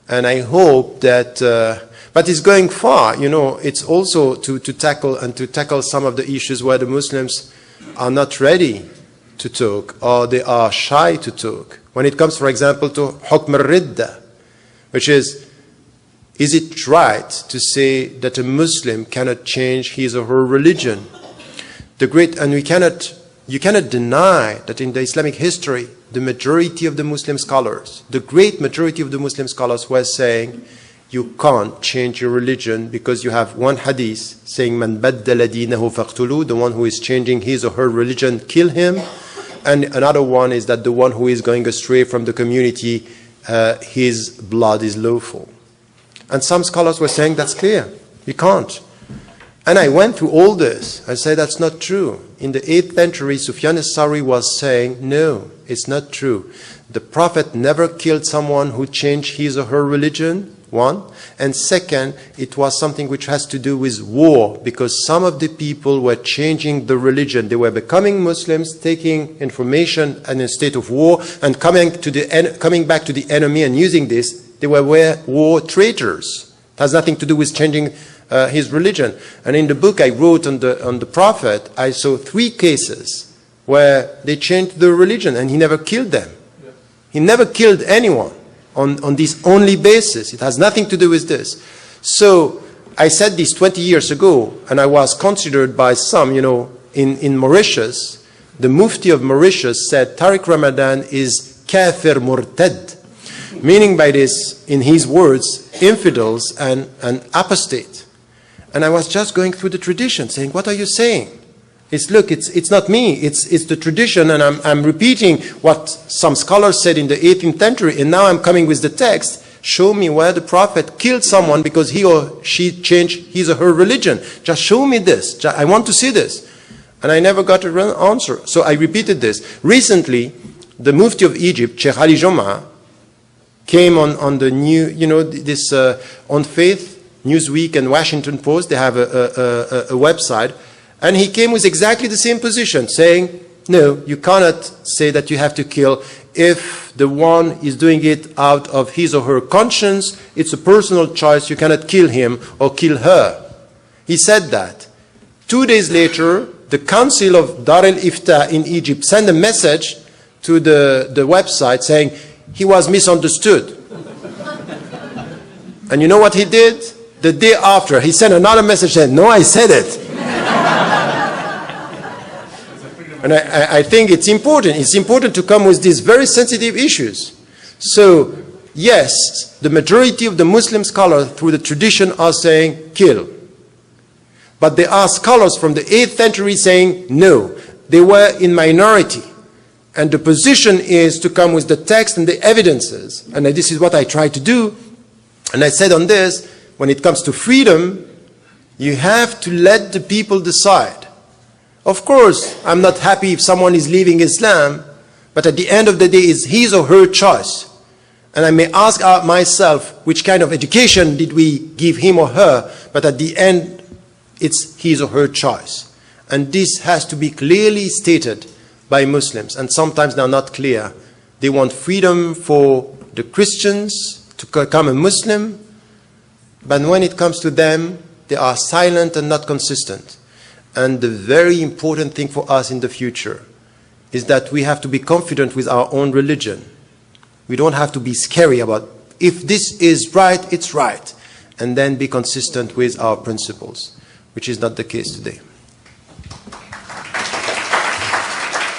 And I hope that, but it's going far, you know, it's also to tackle some of the issues where the Muslims are not ready to talk, or they are shy to talk. When it comes, for example, to hukm al-ridda, which is it right to say that a Muslim cannot change his or her religion? And you cannot deny that in the Islamic history, the majority of the Muslim scholars, the great majority of the Muslim scholars were saying, you can't change your religion because you have one hadith saying, man baddala dinahu faqtulu, the one who is changing his or her religion, kill him. And another one is that the one who is going astray from the community, his blood is lawful. And some scholars were saying that's clear, you can't. And I went through all this. I said that's not true. In the 8th century, Sufyan as-Sawri was saying, no, it's not true. The Prophet never killed someone who changed his or her religion, one. And second, it was something which has to do with war, because some of the people were changing the religion. They were becoming Muslims, taking information in a state of war, and coming back to the enemy and using this. They were war traitors. It has nothing to do with changing his religion. And in the book I wrote on the Prophet, I saw 3 cases where they changed the religion and he never killed them. Yeah. He never killed anyone on this only basis. It has nothing to do with this. So I said this 20 years ago, and I was considered by some, you know, in Mauritius, the Mufti of Mauritius said Tariq Ramadan is kafir murtad, meaning by this, in his words, infidels and apostate. And I was just going through the tradition, saying, what are you saying? Look, it's not me, it's the tradition, and I'm repeating what some scholars said in the 18th century, and now I'm coming with the text. Show me where the Prophet killed someone because he or she changed his or her religion. Just show me this. I want to see this. And I never got an answer. So I repeated this. Recently, the Mufti of Egypt, Sheikh Ali Joma, came on the new, you know, this On Faith, Newsweek and Washington Post. They have a website. And he came with exactly the same position, saying, no, you cannot say that you have to kill if the one is doing it out of his or her conscience. It's a personal choice. You cannot kill him or kill her. He said that. 2 days later, the Council of Dar al-Ifta in Egypt sent a message to the website saying he was misunderstood. And you know what he did? The day after, he sent another message saying, no, I said it. And I think it's important. It's important to come with these very sensitive issues. So, yes, the majority of the Muslim scholars through the tradition are saying kill. But there are scholars from the 8th century saying no. They were in minority. And the position is to come with the text and the evidences. And this is what I try to do. And I said on this, when it comes to freedom, you have to let the people decide. Of course, I'm not happy if someone is leaving Islam, but at the end of the day, it's his or her choice. And I may ask myself, which kind of education did we give him or her? But at the end, it's his or her choice. And this has to be clearly stated by Muslims. And sometimes they're not clear. They want freedom for the Christians to become a Muslim. But when it comes to them, they are silent and not consistent. And the very important thing for us in the future is that we have to be confident with our own religion. We don't have to be scary about if this is right, it's right. And then be consistent with our principles, which is not the case today.